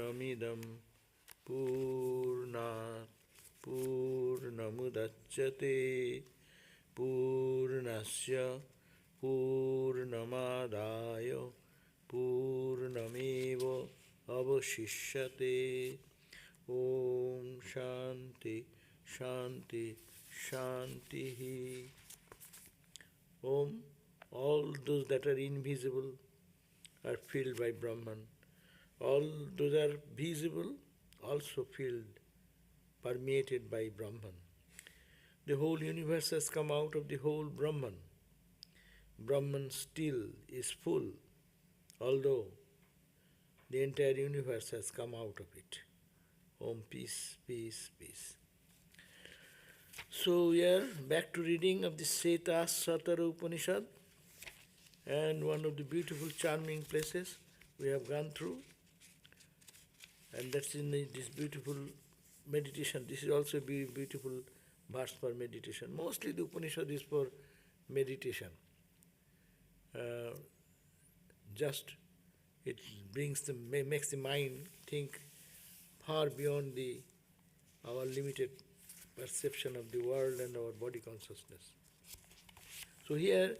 Purnamidam Purnat Purnamudachyate Purnasya Purnamadaya Purnameva Avashishyate. Om Shanti Shanti Shanti. Om. All those that are invisible are filled by Brahman. All those are visible also filled, permeated by Brahman. The whole universe has come out of the whole Brahman. Brahman still is full, although the entire universe has come out of it. Om, peace, peace, peace. So we are back to reading of the Śvetāśvatara Upanishad, and one of the beautiful, charming places we have gone through, and that's in this beautiful meditation. This is also a beautiful verse for meditation. Mostly the Upanishad is for meditation. Just it makes the mind think far beyond our limited perception of the world and our body consciousness. So here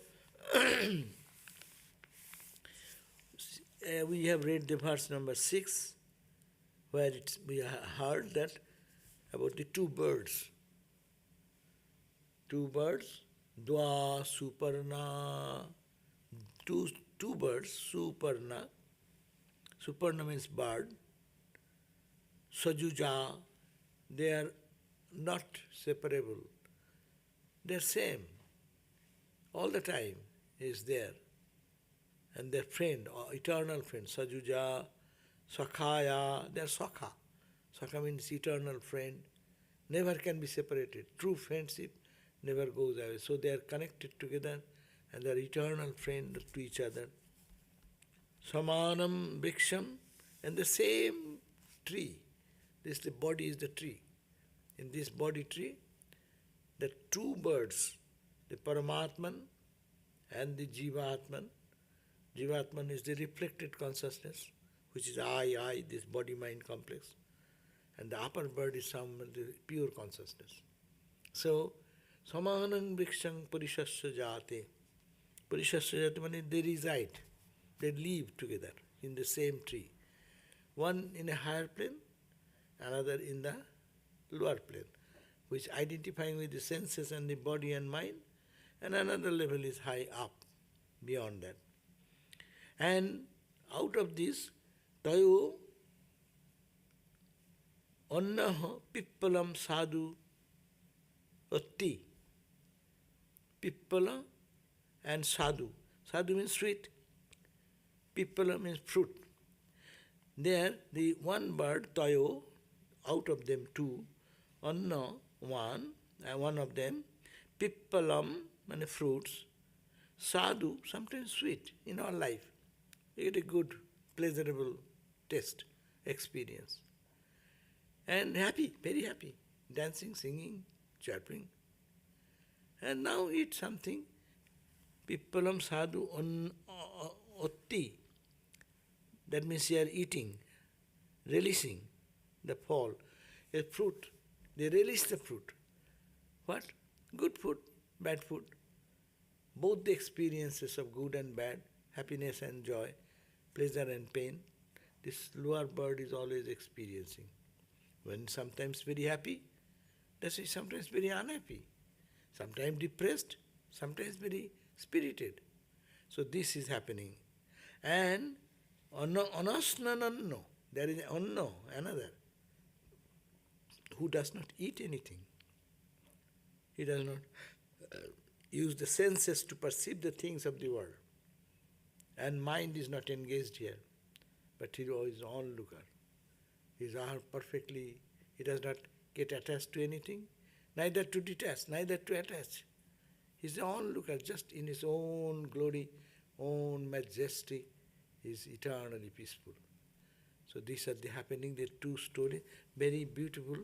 we have read the verse number 6, where we heard that about the two birds. Two birds, dva suparṇā. Two birds, suparṇā. Suparṇā means bird. Sayujā, they are not separable. They are same. All the time is there. And their friend, or eternal friend, sayujā, sakhāyā, they are sakha. Sakha means eternal friend. Never can be separated. True friendship never goes away. So they are connected together and they are eternal friend to each other. Samānaṃ, vṛkṣaṃ, and the same tree. The body is the tree. In this body tree, the two birds, the Paramatman and the Jivatman. Jivatman is the reflected consciousness, which is I, this body-mind complex. And the upper bird is the pure consciousness. So, samānaṃ vṛkṣaṃ pariṣasvajāte. Pariṣasvajāte means they reside, they live together in the same tree. One in a higher plane, another in the lower plane, which identifying with the senses and the body and mind, and another level is high up, beyond that. And out of this, tayor, anyaḥ, pippalaṃ, svādv, atty. Pippalaṃ and svādv. Svādv means sweet. Pippalaṃ means fruit. There, the one bird, tayor, out of them two, anyaḥ, one, and one of them, pippalaṃ, means fruits, svādv, sometimes sweet in our life. You get a good, pleasurable taste, experience. And happy, very happy, dancing, singing, chirping. And now eat something, pippalaṃ svādv atty. That means you are eating, relishing the fall. A fruit, they relish the fruit. What? Good food, bad food. Both the experiences of good and bad, happiness and joy, pleasure and pain, this lower bird is always experiencing. When sometimes very happy, that's sometimes very unhappy, sometimes depressed, sometimes very spirited. So this is happening. And anaśnann, there is anyo, another, who does not eat anything. He does not use the senses to perceive the things of the world. And mind is not engaged here, but he is onlooker. He is perfectly, he does not get attached to anything, neither to detach, neither to attach. He is onlooker, just in his own glory, own majesty, he is eternally peaceful. So these are the happening, the two stories, very beautiful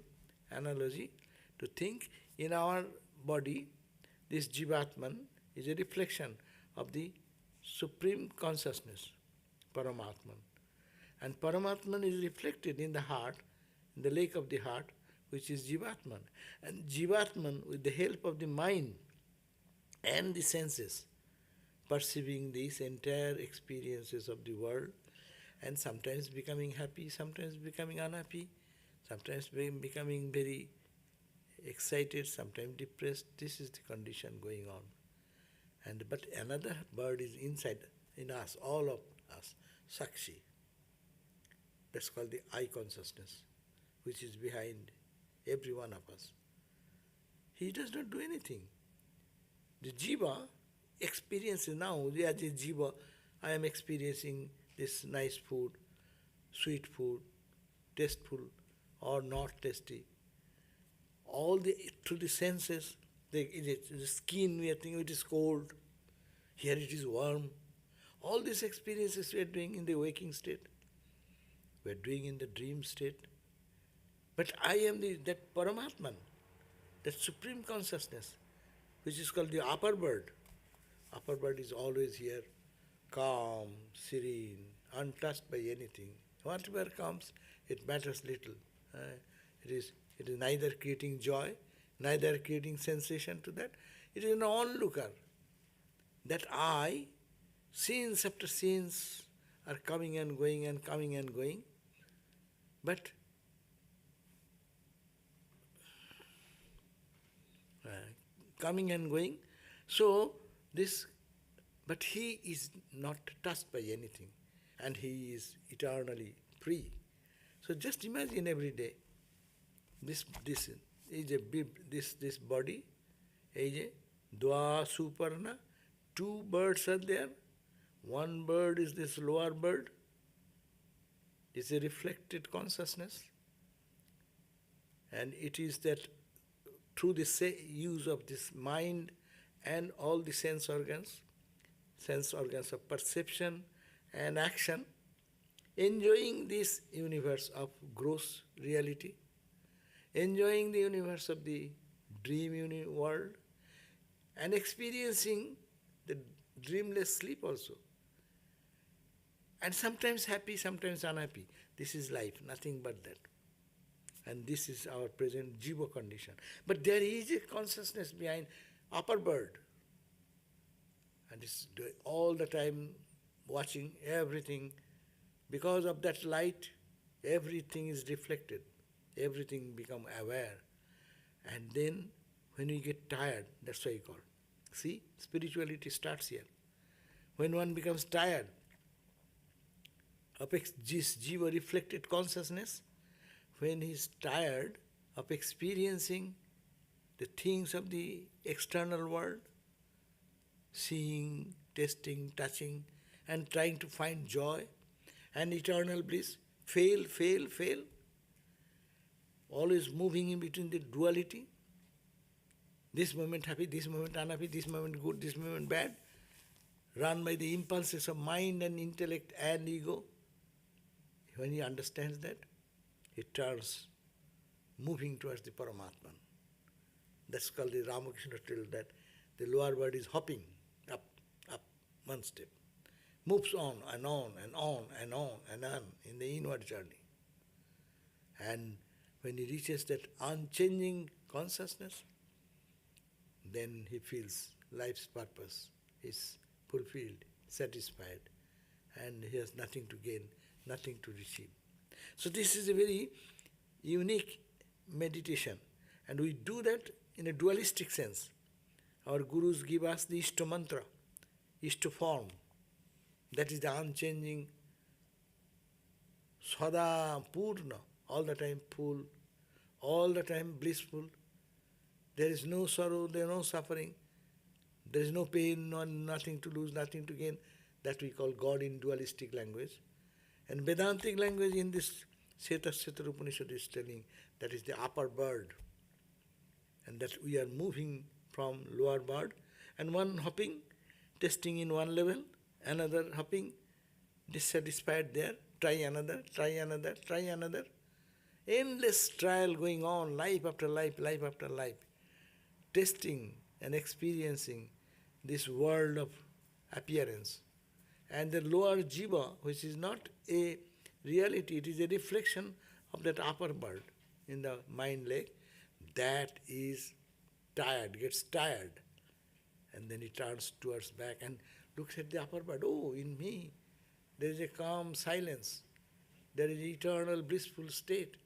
analogy to think in our body, this Jivatman is a reflection of the Supreme Consciousness, Paramatman. And Paramatman is reflected in the heart, in the lake of the heart, which is Jivatman. And Jivatman, with the help of the mind and the senses, perceiving these entire experiences of the world, and sometimes becoming happy, sometimes becoming unhappy, sometimes becoming very excited, sometimes depressed. This is the condition going on. But another bird is inside, in us, all of us, Sakshi. That's called the I consciousness, which is behind every one of us. He does not do anything. The jiva experiences now, as a jiva, I am experiencing this nice food, sweet food, tasteful or not tasty. All through the senses, the skin we are thinking it is cold, here it is warm. All these experiences we are doing in the waking state, we are doing in the dream state. But I am that Paramatman, that supreme consciousness, which is called the upper bird. Upper bird is always here, calm, serene, untouched by anything. Whatever comes, it matters little. It is neither creating joy, neither creating sensation to that. It is an onlooker. That I, scenes after scenes, are coming and going and coming and going. But coming and going. So but he is not touched by anything, and he is eternally free. So just imagine every day, this body is a dva suparṇā. Two birds are there. One bird is this lower bird. It's a reflected consciousness. And it is that through the use of this mind and all the sense organs of perception and action, enjoying this universe of gross reality, enjoying the universe of the dream world, and experiencing the dreamless sleep also. And sometimes happy, sometimes unhappy. This is life, nothing but that. And this is our present jiva condition. But there is a consciousness behind upper bird. And it's all the time watching everything. Because of that light, everything is reflected. Everything become aware. And then when we get tired, that's why you call. See, spirituality starts here. When one becomes tired of this jiva reflected consciousness, when he is tired of experiencing the things of the external world, seeing, tasting, touching, and trying to find joy and eternal bliss, fail, always moving in between the duality, this moment happy, this moment unhappy, this moment good, this moment bad, run by the impulses of mind and intellect and ego. When he understands that, it turns moving towards the Paramatman. That's called the Ramakrishna told that the lower bird is hopping up, one step. Moves on and on and on and on and on in the inward journey. And when he reaches that unchanging consciousness, then he feels life's purpose is fulfilled, satisfied, and he has nothing to gain, nothing to receive. So this is a very unique meditation, and we do that in a dualistic sense. Our gurus give us the Ishta mantra, Ishta form, that is the unchanging, sada purna, all the time full, all the time blissful. There is no sorrow, there is no suffering, there is no pain, nothing to lose, nothing to gain. That we call God in dualistic language. And Vedantic language in this Śvetāśvatara Upanishad is telling that is the upper bird, and that we are moving from lower bird, and one hopping, testing in one level, another hopping, dissatisfied there, try another, try another, try another. Endless trial going on, life after life, life after life, testing and experiencing this world of appearance. And the lower jiva, which is not a reality, it is a reflection of that upper bird in the mind lake that is tired, gets tired, and then he turns towards back and looks at the upper bird. Oh, in me there is a calm silence, there is eternal blissful state.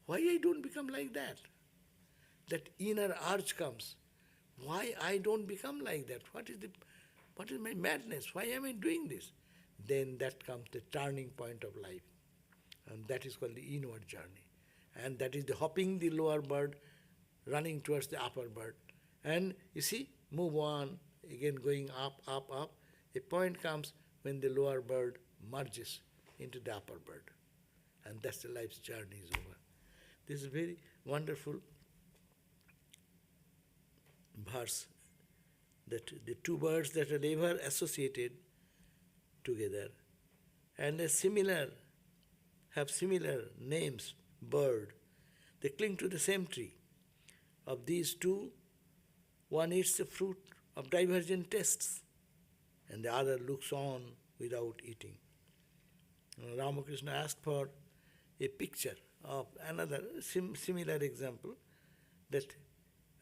Why I don't become like that? That inner urge comes. Why I don't become like that? What is my madness? Why am I doing this? Then that comes the turning point of life. And that is called the inward journey. And that is the hopping the lower bird, running towards the upper bird. And you see, move on, again going up, up, up. A point comes when the lower bird merges into the upper bird. And that's the life's journey is over. This is very wonderful verse, that the two birds that are ever associated together and have similar names, bird, they cling to the same tree. Of these two, one eats the fruit of divergent tastes and the other looks on without eating. Ramakrishna asked for a picture of another similar example, that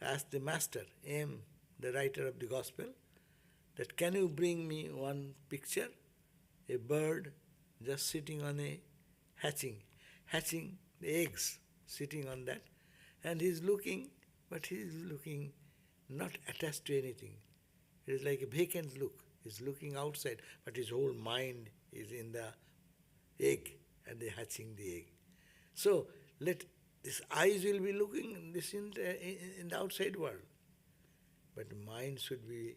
asked the master, M, the writer of the gospel, that can you bring me one picture, a bird just sitting on a hatching the eggs, sitting on that, and he's looking, but he's looking not attached to anything. It is like a vacant look. He's looking outside, but his whole mind is in the egg and they're hatching the egg. So this eyes will be looking this in the outside world, but the mind should be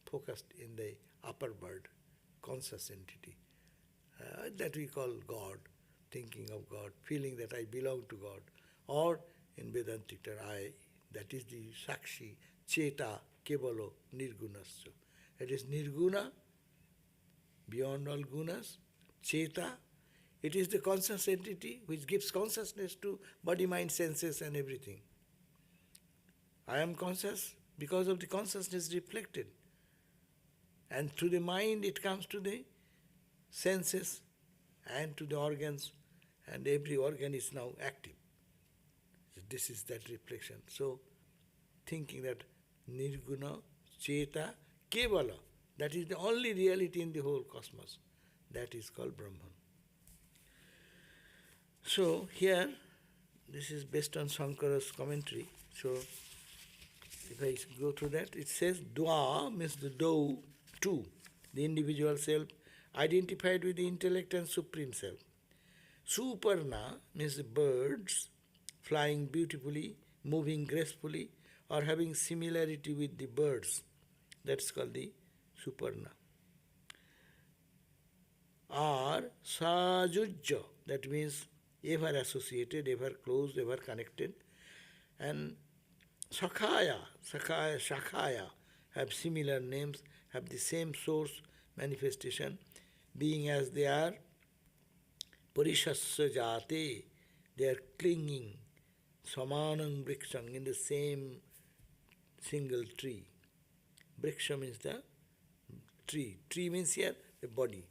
focused in the upper bird, conscious entity. That we call God, thinking of God, feeling that I belong to God. Or in Vedantic term, that is the sakshi, cheta, kevalo, nirgunasya. It is nirguna, beyond all gunas, cheta. It is the conscious entity which gives consciousness to body, mind, senses and everything. I am conscious because of the consciousness reflected. And through the mind it comes to the senses and to the organs, and every organ is now active. This is that reflection. So, thinking that nirguna, cheta, kevala, that is the only reality in the whole cosmos. That is called Brahman. So, here, this is based on Shankara's commentary. So, if I go through that, it says, Dwa means the do, two, the individual self, identified with the intellect and supreme self. Suparṇā means the birds flying beautifully, moving gracefully, or having similarity with the birds. That's called the suparṇā. Or sayujā, that means ever associated, ever close, ever connected. And sakhāyā, sakhāyā have similar names, have the same source, manifestation, being as they are pariṣasvajāte, they are clinging, samānaṃ vṛkṣaṃ, in the same single tree. Vṛkṣaṃ means the tree. Tree means here the body.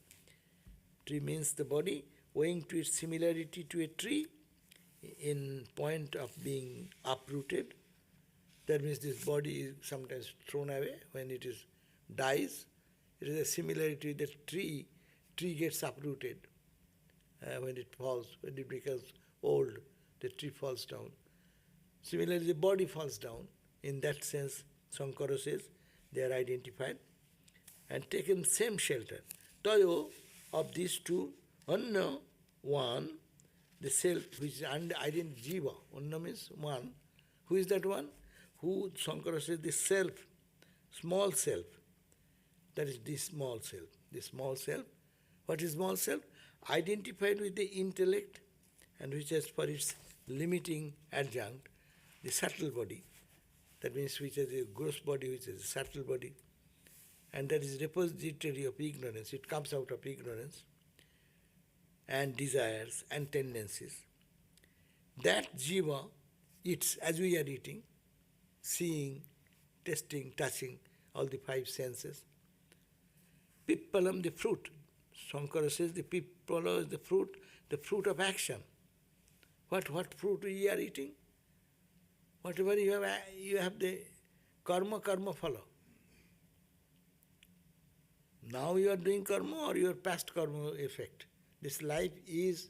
Tree means the body, owing to its similarity to a tree in point of being uprooted. That means this body is sometimes thrown away when it dies. It is a similarity with the tree. Tree gets uprooted when it falls, when it becomes old, the tree falls down. Similarly, the body falls down. In that sense, Shankara says, they are identified and taken same shelter. Tayor, of these two, anyo, one, the self which is identified, jiva, anyo means one. Who is that one? Who, Shankara says, the self, small self. That is the small self. The small self. What is small self? Identified with the intellect, and which has for its limiting adjunct the subtle body. That means which has a gross body, which is a subtle body. And that is repository of ignorance. It comes out of ignorance and desires and tendencies. That jiva eats as we are eating, seeing, tasting, touching, all the five senses. Pippalaṃ, the fruit, Shankara says the pippalaṃ is the fruit of action. What fruit we are eating? Whatever you have the karma phala. Now you are doing karma or your past karma effect. This life is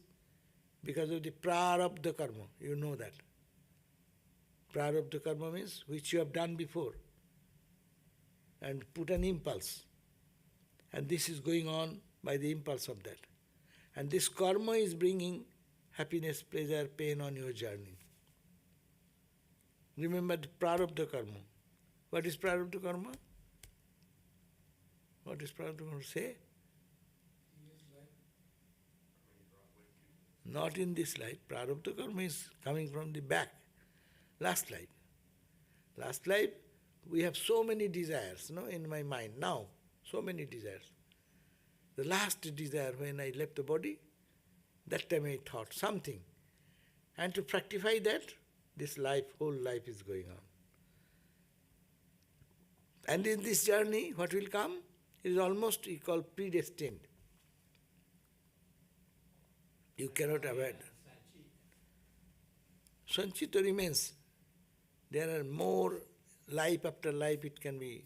because of the prarabdha karma. You know that. Prarabdha karma means which you have done before and put an impulse. And this is going on by the impulse of that. And this karma is bringing happiness, pleasure, pain on your journey. Remember the prarabdha karma. What is prarabdha karma? What is prarabdha karma? Say? Not in this life. Prarabdha karma is coming from the back. Last life. Last life, we have so many desires, in my mind now. So many desires. The last desire when I left the body, that time I thought something. And to fructify that, this life, whole life is going on. And in this journey, what will come? It is almost called predestined. You cannot avoid. Sanchita remains. There are more life after life it can be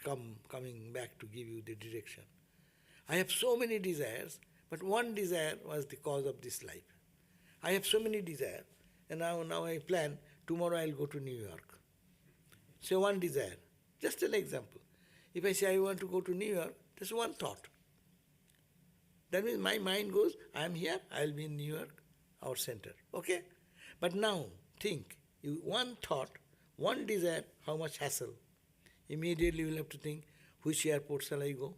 coming back to give you the direction. I have so many desires, but one desire was the cause of this life. I have so many desires, and now I plan, tomorrow I'll go to New York. Say one desire. Just an example. If I say I want to go to New York, that's one thought. That means my mind goes, I am here, I'll be in New York, our center. Okay? But now, think, one thought, one desire, how much hassle. Immediately you will have to think, which airport shall I go?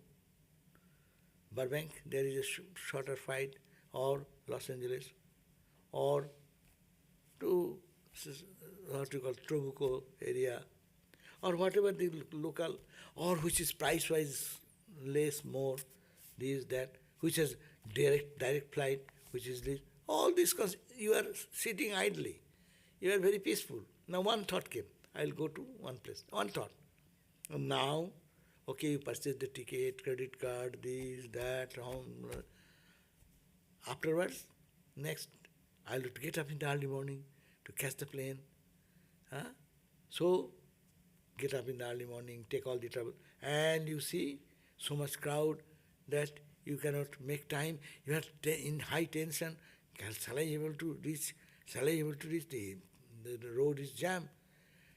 Burbank, there is a shorter flight, or Los Angeles, or to what you call Trabuco area, or whatever the local, or which is price-wise less, more, this, that, which has direct flight, which is this. All this, you are sitting idly. You are very peaceful. Now one thought came, I'll go to one place. One thought. And now, okay, you purchase the ticket, credit card, this, that, afterwards, next, I'll have to get up in the early morning to catch the plane. So, get up in the early morning, take all the trouble, and you see so much crowd that you cannot make time. You are in high tension. Shall I be able to reach? Shall I be able to reach? The road is jammed.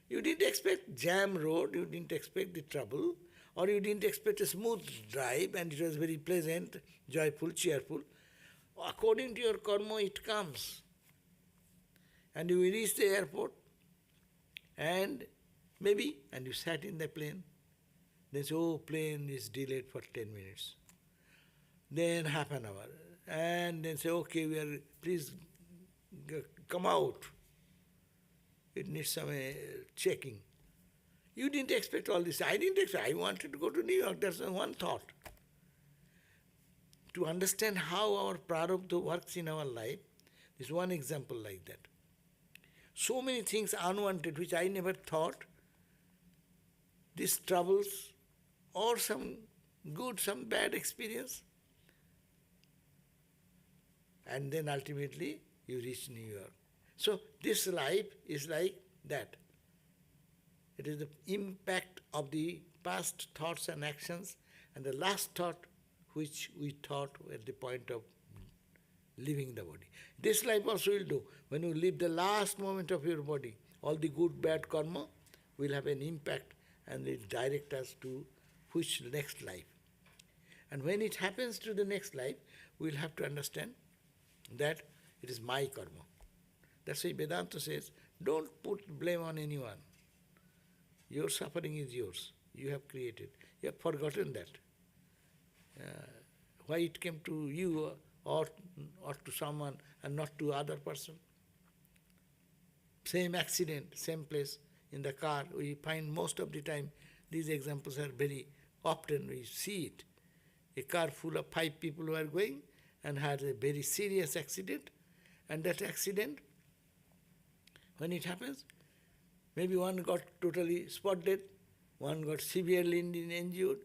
You didn't expect jam road, you didn't expect the trouble, or you didn't expect a smooth drive, and it was very pleasant, joyful, cheerful. According to your karma, it comes. And you reach the airport, and you sat in the plane. They say, oh, plane is delayed for 10 minutes. Then half an hour. And then say, okay, please come out. It needs some checking. You didn't expect all this. I didn't expect. I wanted to go to New York. That's one thought. To understand how our prarabdha works in our life, is one example like that. So many things unwanted, which I never thought, these troubles, or some good, some bad experience, and then ultimately you reach New York. So this life is like that. It is the impact of the past thoughts and actions, and the last thought which we thought at the point of leaving the body. This life also will do. When you leave the last moment of your body, all the good, bad karma will have an impact, and it direct us to which next life. And when it happens to the next life, we'll have to understand that it is my karma. That's why Vedanta says, don't put blame on anyone. Your suffering is yours. You have created. You have forgotten that. Why it came to you or to someone and not to other person. Same accident, same place in the car. We find most of the time these examples are very often we see it. A car full of 5 people who are going and had a very serious accident, and that accident, when it happens, maybe one got totally spot dead, one got severely injured,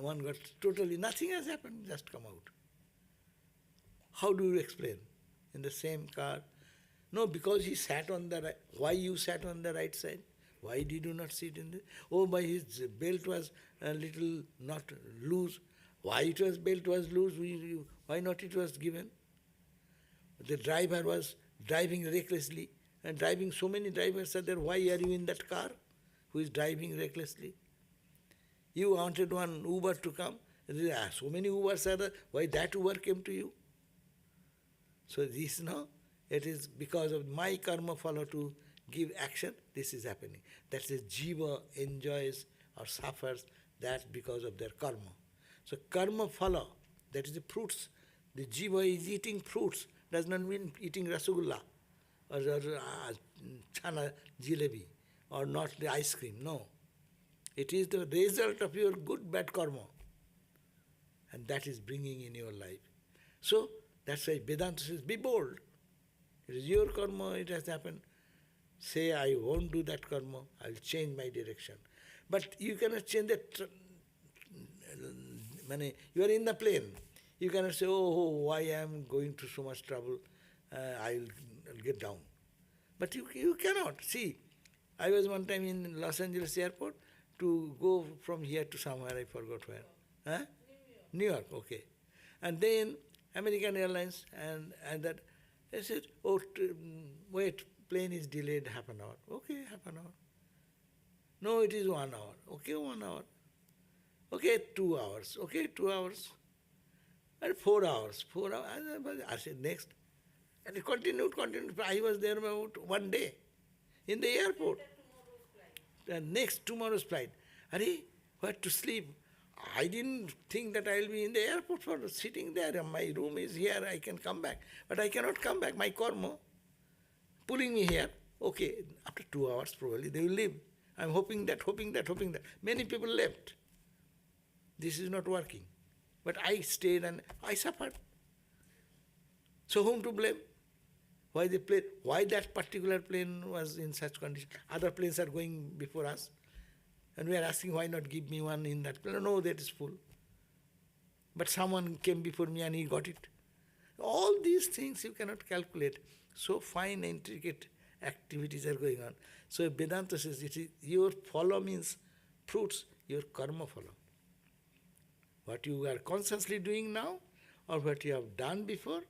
one got totally, nothing has happened, just come out. How do you explain? In the same car? No, because he sat on the right. Why you sat on the right side? Why did you not sit in the... Oh, my his belt was a little not loose. Why it was belt was loose? Why not it was given? The driver was driving recklessly, and driving, so many drivers are there. Why are you in that car who is driving recklessly? You wanted one Uber to come. So many Ubers are there. Why that Uber came to you? So this now, it is because of my karma follow to give action, this is happening. That's the jiva enjoys or suffers that because of their karma. So karma follow, that is the fruits. The jiva is eating fruits, does not mean eating rasagulla or chana jalebi or not the ice cream, no. It is the result of your good, bad karma. And that is bringing in your life. So, that's why Vedanta says, be bold. It is your karma, it has happened. Say, I won't do that karma, I will change my direction. But you cannot change that. You are in the plane. You cannot say, oh, why I am going through so much trouble, I will get down. But you cannot. See, I was one time in Los Angeles airport to go from here to somewhere, I forgot where. Huh? New York, okay. And then American Airlines and that, they said, oh, wait, plane is delayed half an hour. Okay, half an hour. No, it is 1 hour. Okay, 1 hour. Okay, 2 hours. Okay, 2 hours. And 4 hours. 4 hours. I said, next. And it continued. I was there about 1 day in the airport. The next tomorrow's flight. Where to sleep? I didn't think that I will be in the airport for sitting there. My room is here, I can come back. But I cannot come back. My karma pulling me here. Okay, after 2 hours probably they will leave. I'm hoping that. Many people left. This is not working. But I stayed and I suffered. So whom to blame? Why the plane? Why that particular plane was in such condition? Other planes are going before us. And we are asking, why not give me one in that plane? No, that is full. But someone came before me and he got it. All these things you cannot calculate. So fine, intricate activities are going on. So Vedanta says, it is your follow means fruits, your karma follow. What you are consciously doing now, or what you have done before,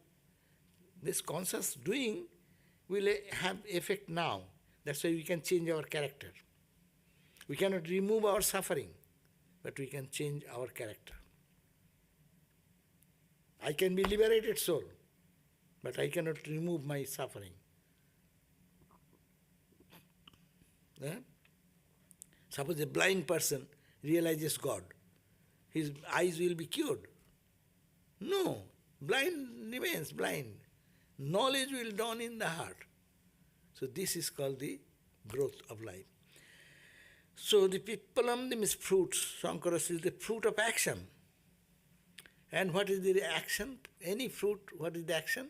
this conscious doing will have effect now. That's why we can change our character. We cannot remove our suffering, but we can change our character. I can be liberated soul, but I cannot remove my suffering. Suppose a blind person realizes God, his eyes will be cured. No, blind remains blind. Knowledge will dawn in the heart. So this is called the growth of life. So the pippalaṃ means fruits. Shankara says the fruit of action. And what is the action? Any fruit, what is the action?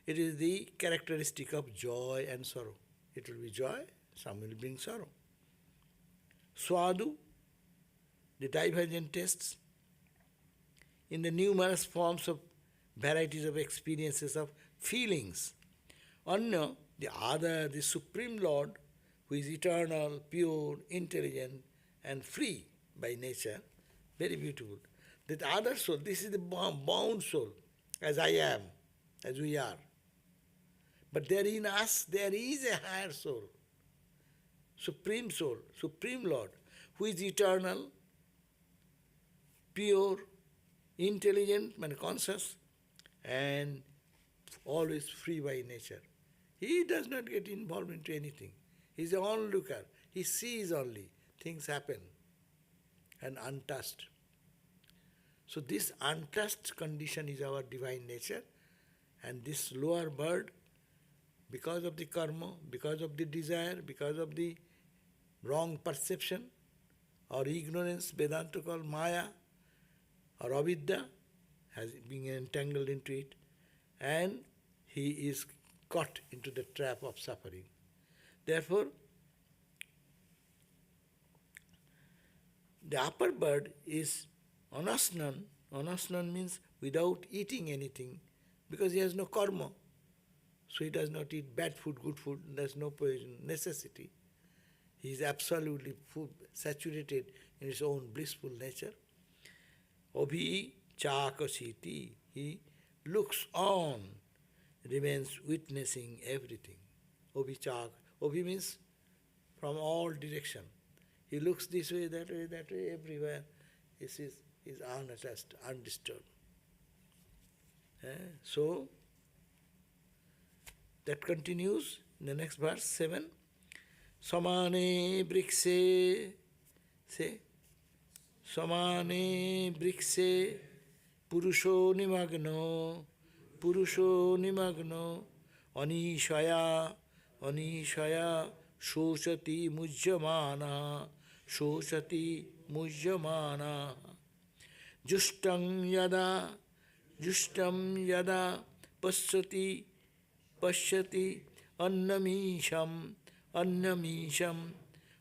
It is the characteristic of joy and sorrow. It will be joy, some will bring sorrow. Svādv, the divergent tastes, in the numerous forms of varieties of experiences of feelings. Anyo, the other, the Supreme Lord, who is eternal, pure, intelligent, and free by nature, very beautiful. That other soul, this is the bound soul, as I am, as we are. But there in us, there is a higher soul, Supreme Soul, Supreme Lord, who is eternal, pure, intelligent, and conscious, and always free by nature. He does not get involved into anything. He is an onlooker. He sees only. Things happen. And untouched. So this untouched condition is our divine nature. And this lower bird, because of the karma, because of the desire, because of the wrong perception or ignorance, Vedanta call maya or avidya, has been entangled into it. And he is caught into the trap of suffering. Therefore, the upper bird is Anaśnann means without eating anything, because he has no karma. So he does not eat bad food, good food, there's no necessity. He is absolutely food, saturated in his own blissful nature. Abhicākaśīti, he looks on, remains witnessing everything. Abhi means from all direction. He looks this way, that way, everywhere. This is unattached, undisturbed. So, that continues in the next verse, 7. Samāne vṛkṣe, say, samāne vṛkṣe, puruṣo nimagno, anīśayā, śocati muhyamānaḥ, juṣṭaṃ yadā, paśyaty, anyam,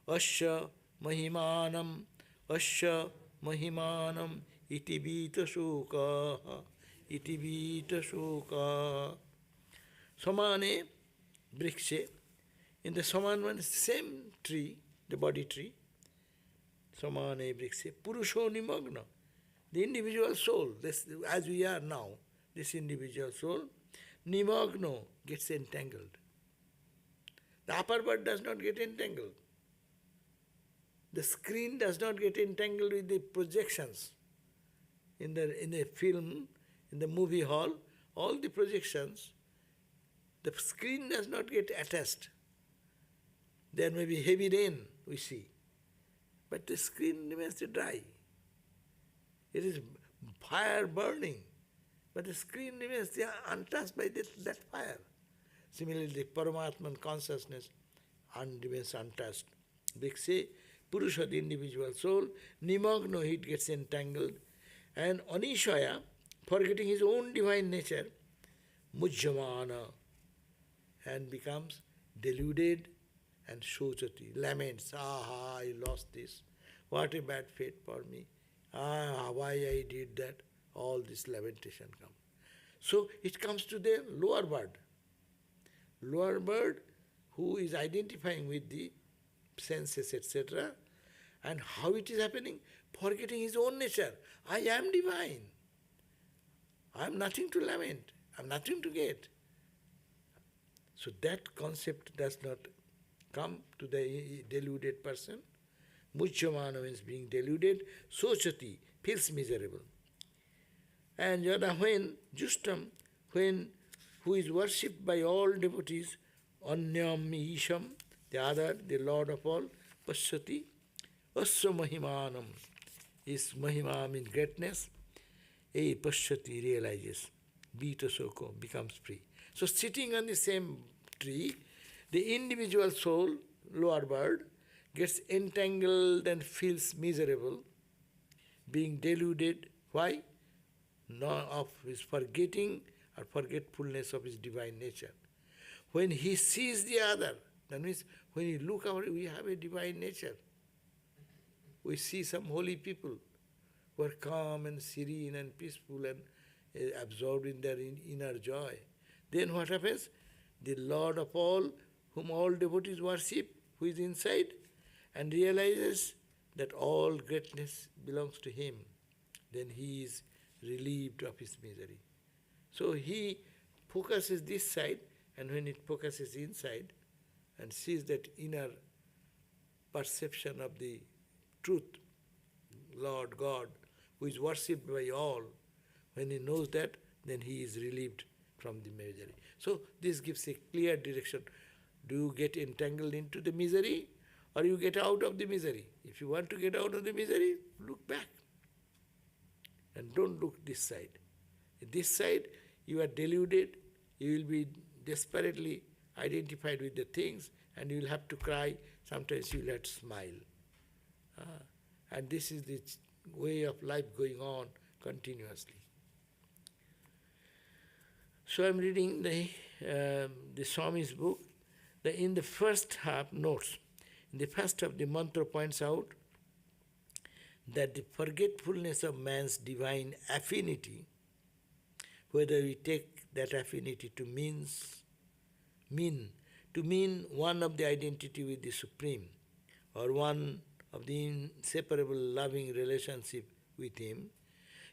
asya muhyamānaḥ, iti vṛkṣaṃ. Samāne vṛkṣe. In the samāne one is the same tree, the body tree. Samāne vṛkṣe. Puruṣo nimagno. The individual soul, this, as we are now, this individual soul, nimagno, gets entangled. The upper part does not get entangled. The screen does not get entangled with the projections. In a film, in the movie hall, all the projections, the screen does not get attached. There may be heavy rain, we see, but the screen remains dry. It is fire burning, but the screen remains untouched by that fire. Similarly, the Paramatman consciousness remains untouched. vṛkṣe, puruṣo, the individual soul, nimagno, it gets entangled, and anīśayā, forgetting his own divine nature, muhyamānaḥ, and becomes deluded and śocati, laments, I lost this, what a bad fate for me, why I did that, all this lamentation comes. So it comes to the lower bird who is identifying with the senses, etc., and how it is happening, forgetting his own nature. I am divine. I am nothing to lament. I am nothing to get. So that concept does not come to the deluded person. Muhyamānaḥ means being deluded. Śocati, feels miserable. And yadā, when juṣṭaṃ, who is worshipped by all devotees, anyam, the other, the Lord of all, paśyaty, asya muhyamānaḥ, is mahima means greatness, a paśyaty realizes, vṛkṣaṃ becomes free. So sitting on the same tree, the individual soul, lower bird, gets entangled and feels miserable, being deluded. Why? Not of his forgetting or forgetfulness of his divine nature. When he sees the other, that means when we look out, we have a divine nature. We see some holy people who are calm and serene and peaceful and absorbed in their inner joy. Then what happens? The Lord of all, whom all devotees worship, who is inside, and realizes that all greatness belongs to him, then he is relieved of his misery. So he focuses this side, and when it focuses inside and sees that inner perception of the truth, Lord God, who is worshipped by all, when he knows that, then he is relieved from the misery. So this gives a clear direction. Do you get entangled into the misery, or you get out of the misery? If you want to get out of the misery, look back. And don't look this side. This side, you are deluded, you will be desperately identified with the things, and you will have to cry, sometimes you will have to smile. And this is the way of life going on continuously. So I am reading the Swami's book. In the first half, notes, in the first half, the mantra points out that the forgetfulness of man's divine affinity, whether we take that affinity to mean one of the identity with the Supreme, or one of the inseparable loving relationship with Him,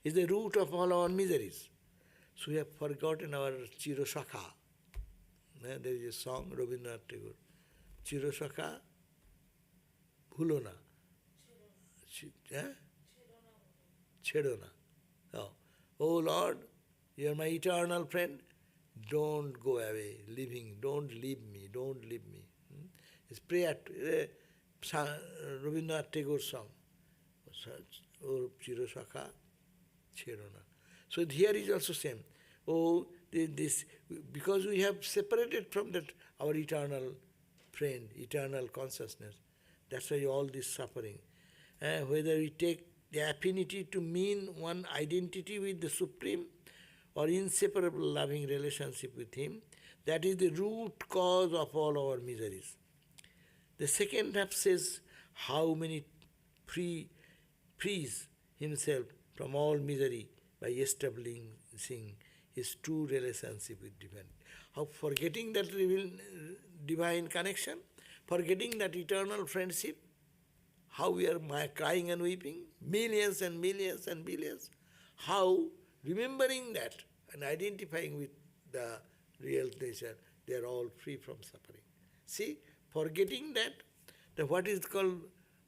is the root of all our miseries. So we have forgotten our Chirosakha. There is a song, Rabindranath Tagore, Chirosakha, bhulo na. Chedona. Oh Lord, you are my eternal friend. Don't go away, living. Don't leave me. Don't leave me. It's prayer. Rabindranath Tagore's song. Oh, Chirosakha, Chedona. So here is also same. Oh, this because we have separated from that our eternal friend, eternal consciousness. That's why all this suffering. Whether we take the affinity to mean one identity with the Supreme or inseparable loving relationship with Him, that is the root cause of all our miseries. The second half says how many frees himself from all misery by establishing his true relationship with divine. How forgetting that divine connection, forgetting that eternal friendship, how we are crying and weeping, millions and millions and billions, how remembering that and identifying with the real nature, they are all free from suffering. See, forgetting that what is called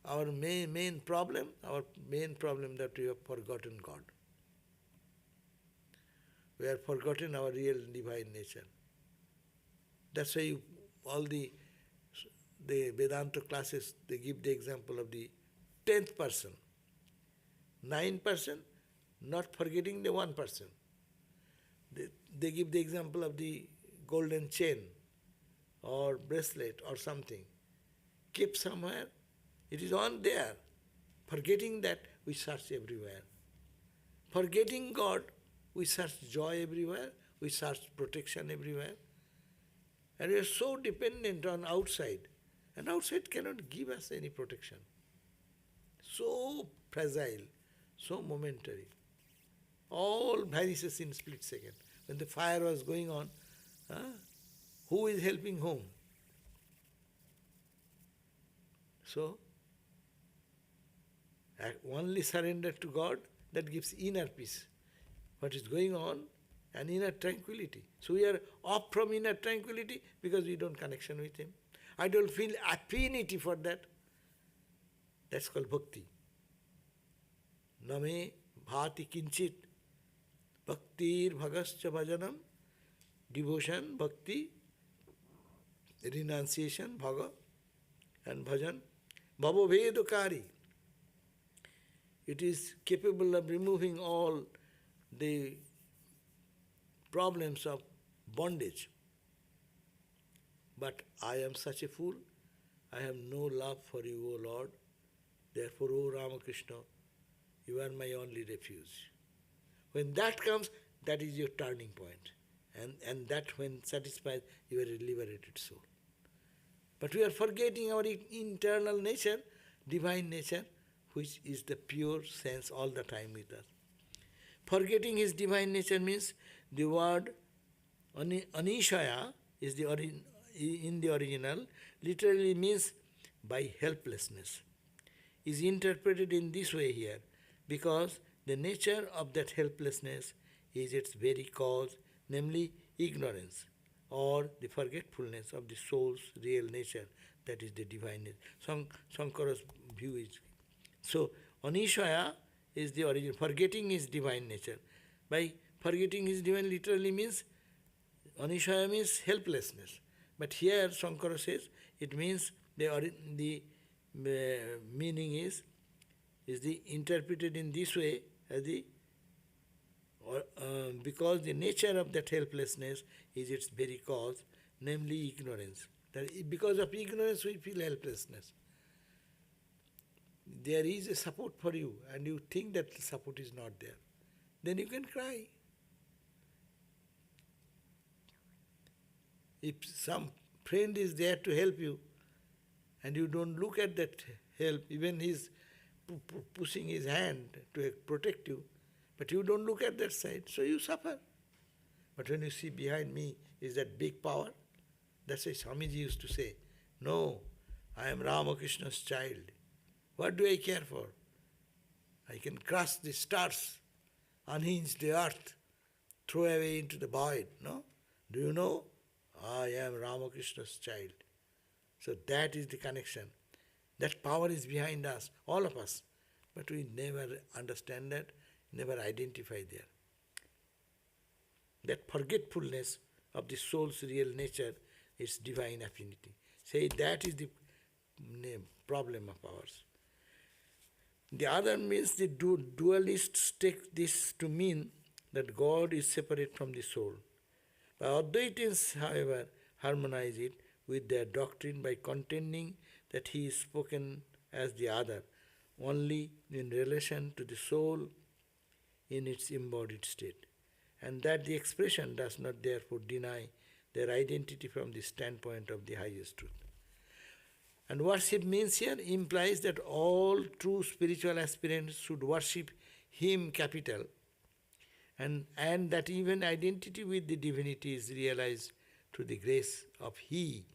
our main problem that we have forgotten God. We have forgotten our real divine nature. That's why all the Vedanta classes, they give the example of the 10th person. 9%, not forgetting the 1%. They give the example of the golden chain or bracelet or something. Kept somewhere, it is on there. Forgetting that, we search everywhere. Forgetting God, we search joy everywhere, we search protection everywhere. And we are so dependent on outside. And outside cannot give us any protection. So fragile, so momentary. All vanishes in split second. When the fire was going on, who is helping whom? So, only surrender to God, that gives inner peace. What is going on, and inner tranquility. So we are off from inner tranquility because we don't connection with Him. I don't feel affinity for that. That's called bhakti. Name bhati kinchit. Bhaktir bhagascha bhajanam. Devotion, bhakti, renunciation, bhaga, and bhajan. Bhava vedakari. It is capable of removing all the problems of bondage. But I am such a fool, I have no love for you, O Lord. Therefore, O Ramakrishna, you are my only refuge. When that comes, that is your turning point. And that when satisfied, you are a liberated soul. But we are forgetting our internal nature, divine nature, which is the pure sense all the time with us. Forgetting his divine nature means the word anīśayā is in the original, literally means by helplessness. Is interpreted in this way here, because the nature of that helplessness is its very cause, namely ignorance, or the forgetfulness of the soul's real nature, that is the divine nature. Shankara's view is. So, anīśayā is the origin, forgetting his divine nature. By forgetting his divine literally means, anīśayā means helplessness. But here Shankara says, it means the meaning is interpreted in this way as because the nature of that helplessness is its very cause, namely ignorance. That because of ignorance we feel helplessness. There is a support for you and you think that the support is not there. Then you can cry. If some friend is there to help you and you don't look at that help, even his pushing his hand to protect you, but you don't look at that side, so you suffer. But when you see behind me is that big power, that's why Swamiji used to say, no, I am Ramakrishna's child. What do I care for? I can crush the stars, unhinge the earth, throw away into the void, no? Do you know? I am Ramakrishna's child. So that is the connection. That power is behind us, all of us. But we never understand that, never identify there. That forgetfulness of the soul's real nature is divine affinity. Say that is the problem of ours. The other means the dualists take this to mean that God is separate from the soul. The Advaitins, however, harmonize it with their doctrine by contending that he is spoken as the other, only in relation to the soul in its embodied state, and that the expression does not therefore deny their identity from the standpoint of the highest truth. And worship means here implies that all true spiritual aspirants should worship him, capital, and that even identity with the divinity is realized through the grace of he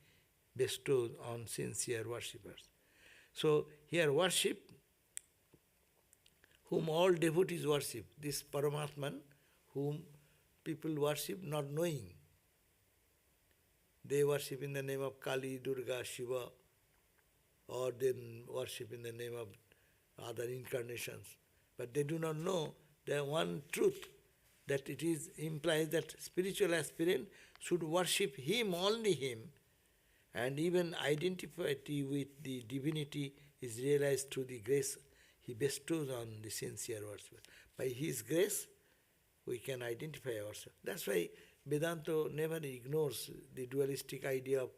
bestowed on sincere worshippers. So here worship, whom all devotees worship, this Paramatman, whom people worship not knowing. They worship in the name of Kali, Durga, Shiva, or then worship in the name of other incarnations. But they do not know the one truth, that it is implies that spiritual aspirant should worship him, only him, and even identity with the divinity is realized through the grace he bestows on the sincere worshipper. By his grace, we can identify ourselves. That's why Vedanta never ignores the dualistic idea of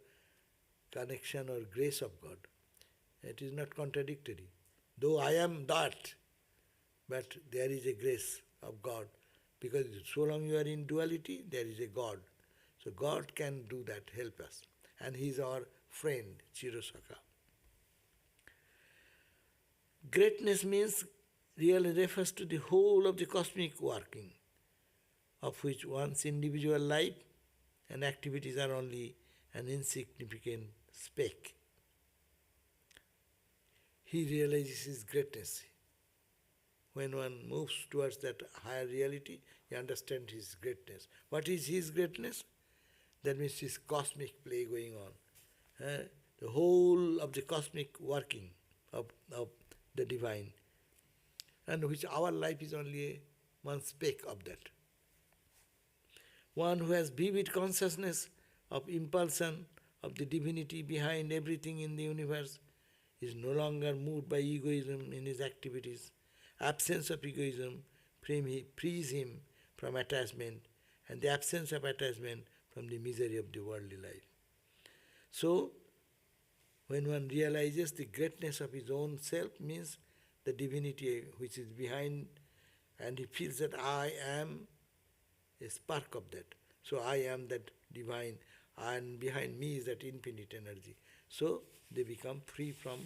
connection or grace of God. It is not contradictory. Though I am that, but there is a grace of God. Because so long you are in duality, there is a God. So God can do that, help us. And he is our friend, Chirasakha. Greatness means really refers to the whole of the cosmic working, of which one's individual life and activities are only an insignificant speck. He realizes his greatness. When one moves towards that higher reality, he understands his greatness. What is his greatness? That means his cosmic play going on. The whole of the cosmic working of the divine, and which our life is only one speck of that. One who has vivid consciousness of impulsion of the divinity behind everything in the universe is no longer moved by egoism in his activities. Absence of egoism frees him from attachment, and the absence of attachment from the misery of the worldly life. So, when one realizes the greatness of his own self, means the divinity which is behind, and he feels that I am a spark of that. So I am that divine, and behind me is that infinite energy. So they become free from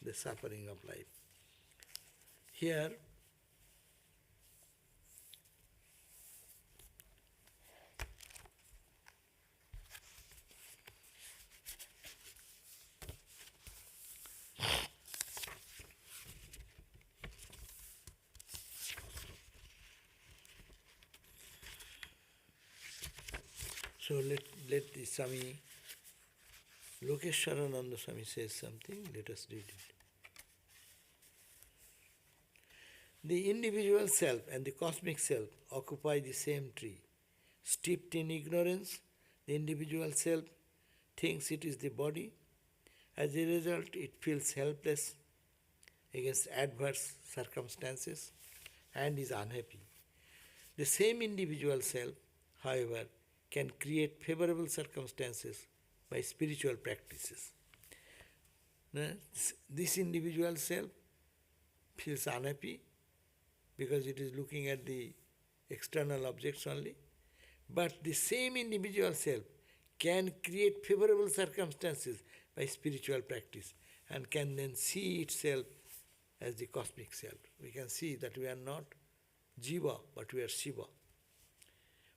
the suffering of life. Here, so let the Swami Lokeshwarananda Swami says something, let us read it. The individual self and the cosmic self occupy the same tree. Steeped in ignorance, the individual self thinks it is the body. As a result, it feels helpless against adverse circumstances and is unhappy. The same individual self, however, can create favorable circumstances by spiritual practices. This individual self feels unhappy because it is looking at the external objects only, but the same individual self can create favorable circumstances by spiritual practice and can then see itself as the cosmic self. We can see that we are not Jiva, but we are Shiva,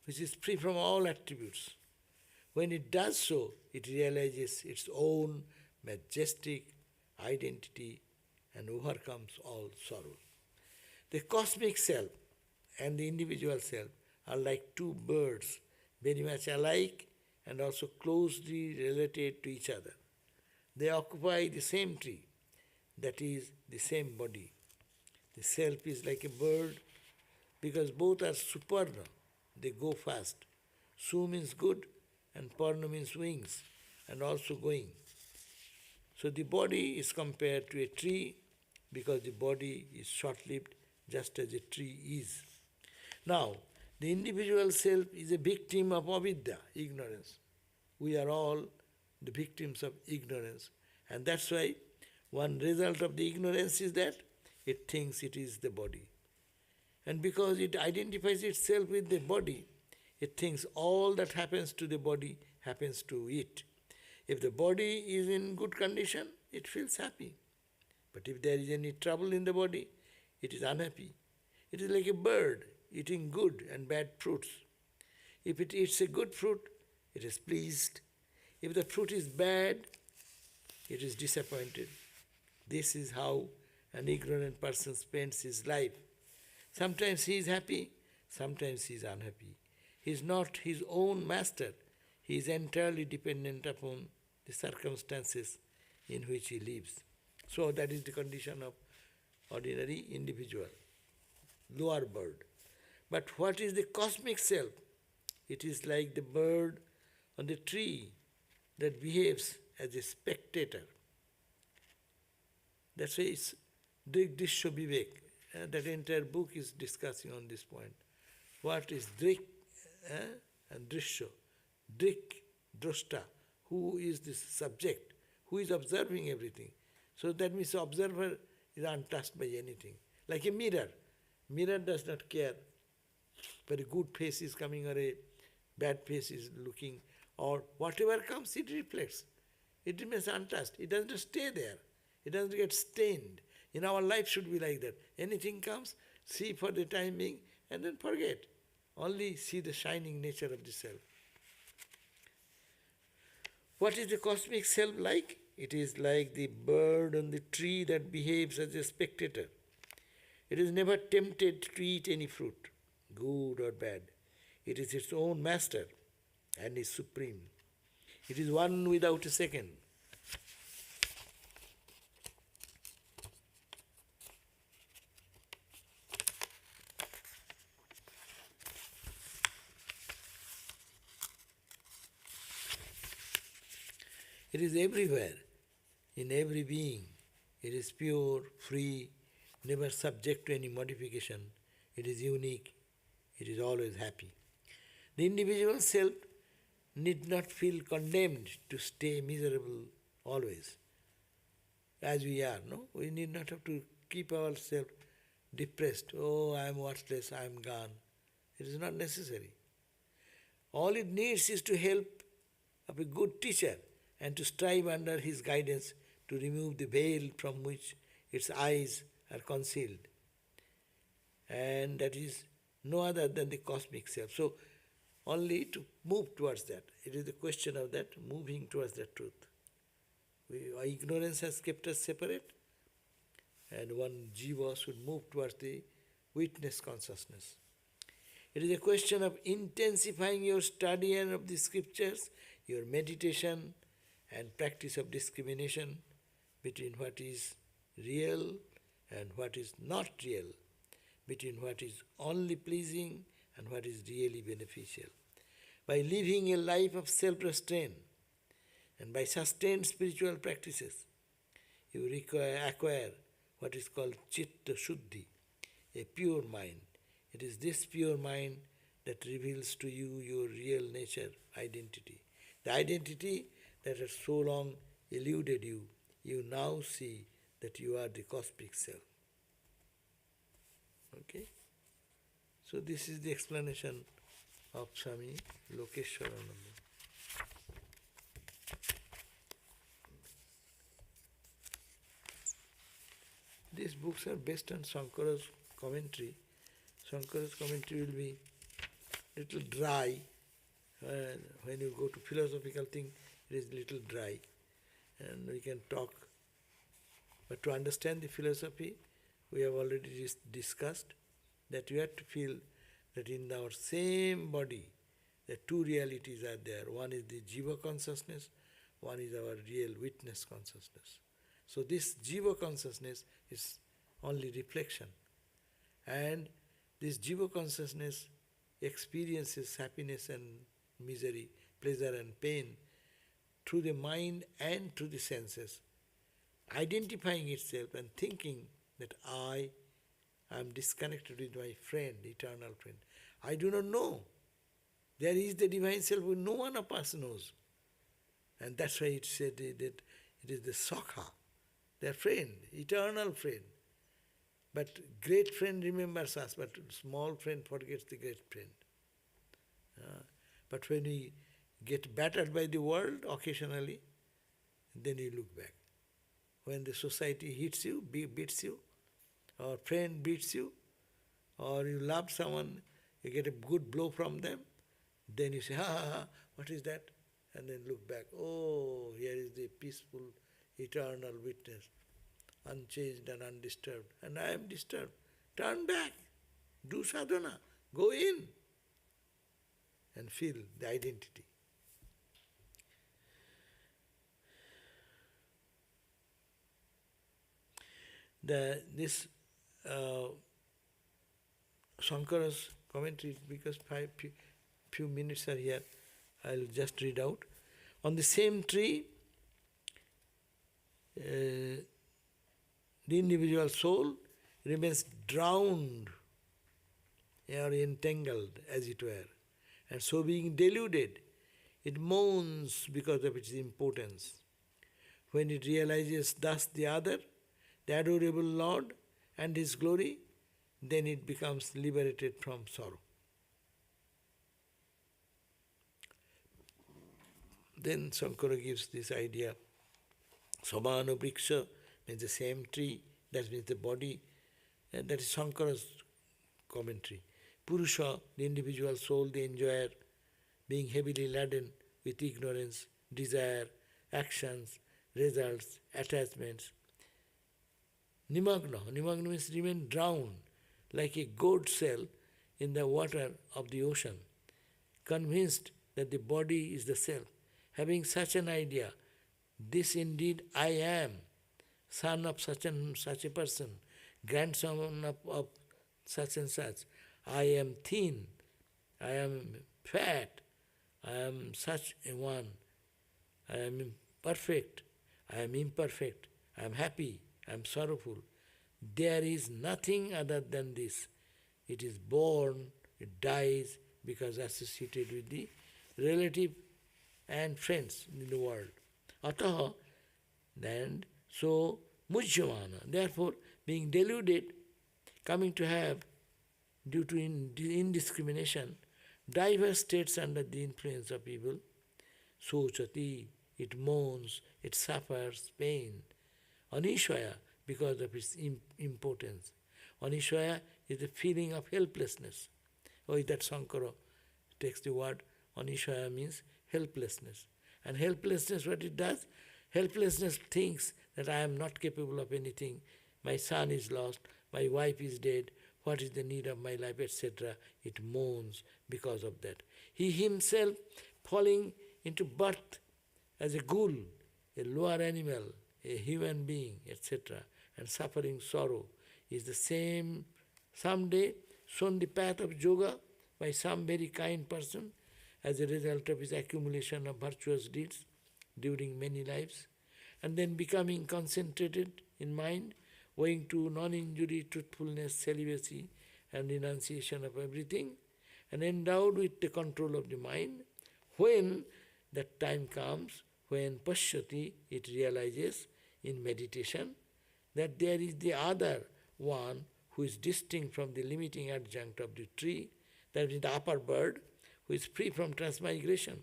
which is free from all attributes. When it does so, it realizes its own majestic identity and overcomes all sorrow. The cosmic self and the individual self are like two birds, very much alike and also closely related to each other. They occupy the same tree, that is, the same body. The self is like a bird because both are suparṇā, they go fast. Su means good and parṇā means wings and also going. So the body is compared to a tree because the body is short-lived just as a tree is. Now, the individual self is a victim of avidya, ignorance. We are all the victims of ignorance, and that's why one result of the ignorance is that it thinks it is the body. And because it identifies itself with the body, it thinks all that happens to the body happens to it. If the body is in good condition, it feels happy. But if there is any trouble in the body, it is unhappy. It is like a bird eating good and bad fruits. If it eats a good fruit, it is pleased. If the fruit is bad, it is disappointed. This is how an ignorant person spends his life. Sometimes he is happy, sometimes he is unhappy. He is not his own master. He is entirely dependent upon the circumstances in which he lives. So that is the condition of ordinary individual, lower bird. But what is the cosmic self? It is like the bird on the tree that behaves as a spectator. That's why it's Drisya Vivek. That entire book is discussing on this point. What is Drik and Drisya? Drik, Drashta, who is the subject, who is observing everything. So that means the observer is untouched by anything. Like a mirror. Mirror does not care whether a good face is coming or a bad face is looking, or whatever comes, it reflects. It remains untouched. It doesn't stay there. It doesn't get stained. In our life should be like that. Anything comes, see for the time being, and then forget. Only see the shining nature of the self. What is the cosmic self like? It is like the bird on the tree that behaves as a spectator. It is never tempted to eat any fruit, good or bad. It is its own master and is supreme. It is one without a second. It is everywhere, in every being. It is pure, free, never subject to any modification. It is unique. It is always happy. The individual self need not feel condemned to stay miserable always, as we are. No, we need not have to keep ourselves depressed. Oh, I am worthless, I am gone. It is not necessary. All it needs is to help of a good teacher and to strive under his guidance to remove the veil from which its eyes are concealed. And that is no other than the cosmic self. So, only to move towards that. It is the question of that, moving towards that truth. Our ignorance has kept us separate, and one jiva should move towards the witness consciousness. It is a question of intensifying your study and of the scriptures, your meditation, and practice of discrimination between what is real and what is not real, between what is only pleasing and what is really beneficial. By living a life of self-restraint and by sustained spiritual practices, you acquire what is called chitta shuddhi, a pure mind. It is this pure mind that reveals to you your real nature, identity. The identity that has so long eluded you, you now see that you are the cosmic self. Okay? So this is the explanation of Swami Lokeshwarananda. This books are based on Shankara's commentary. Shankara's commentary will be little dry. When you go to philosophical thing, it is little dry. And we can talk. But to understand the philosophy, we have already discussed that you have to feel that in our same body, the two realities are there. One is the jiva consciousness, one is our real witness consciousness. So this jiva consciousness is only reflection. And this jiva consciousness experiences happiness and misery, pleasure and pain through the mind and through the senses, identifying itself and thinking that I am disconnected with my friend, eternal friend. I do not know. There is the divine self who no one of us knows. And that's why it said that it is the sakhāyā, their friend, eternal friend. But great friend remembers us, but small friend forgets the great friend. But when we get battered by the world occasionally, then you look back. When the society hits you, beats you, or friend beats you, or you love someone, you get a good blow from them, then you say, ha ha ha, what is that? And then look back, oh, here is the peaceful, eternal witness, unchanged and undisturbed, and I am disturbed. Turn back, do sadhana, go in, and feel the identity. This Shankara's commentary, because few minutes are here, I'll just read out. On the same tree, the individual soul remains drowned or entangled, as it were, and so being deluded, it moans because of its importance. When it realizes thus the other, the adorable Lord and His glory, then it becomes liberated from sorrow. Then Shankara gives this idea, samānaṃ vṛkṣaṃ means the same tree, that means the body, and that is Shankara's commentary. Puruṣo, the individual soul, the enjoyer, being heavily laden with ignorance, desire, actions, results, attachments. Nimagno means remain drowned, like a goat shell in the water of the ocean, convinced that the body is the self. Having such an idea, this indeed I am, son of such and such a person, grandson of such and such. I am thin, I am fat, I am such a one, I am perfect, I am imperfect, I am happy, I am sorrowful. There is nothing other than this. It is born, it dies, because associated with the relative and friends in the world. Atty, and so muhyamānaḥ. Therefore, being deluded, coming to have, due to indiscrimination, diverse states under the influence of evil, śocati, it moans, it suffers pain. Anīśayā, because of its impotence. Anīśayā is the feeling of helplessness. Oh, that Shankara takes the word, anīśayā means helplessness. And helplessness, what it does? Helplessness thinks that I am not capable of anything. My son is lost, my wife is dead, what is the need of my life, etc. It moans because of that. He himself falling into birth as a ghoul, a lower animal, a human being, etc., and suffering sorrow, is the same someday shown the path of yoga by some very kind person as a result of his accumulation of virtuous deeds during many lives, and then becoming concentrated in mind, owing to non-injury, truthfulness, celibacy, and renunciation of everything, and endowed with the control of the mind. When that time comes, when paśyaty, it realizes in meditation that there is the other one who is distinct from the limiting adjunct of the tree, that is the upper bird, who is free from transmigration,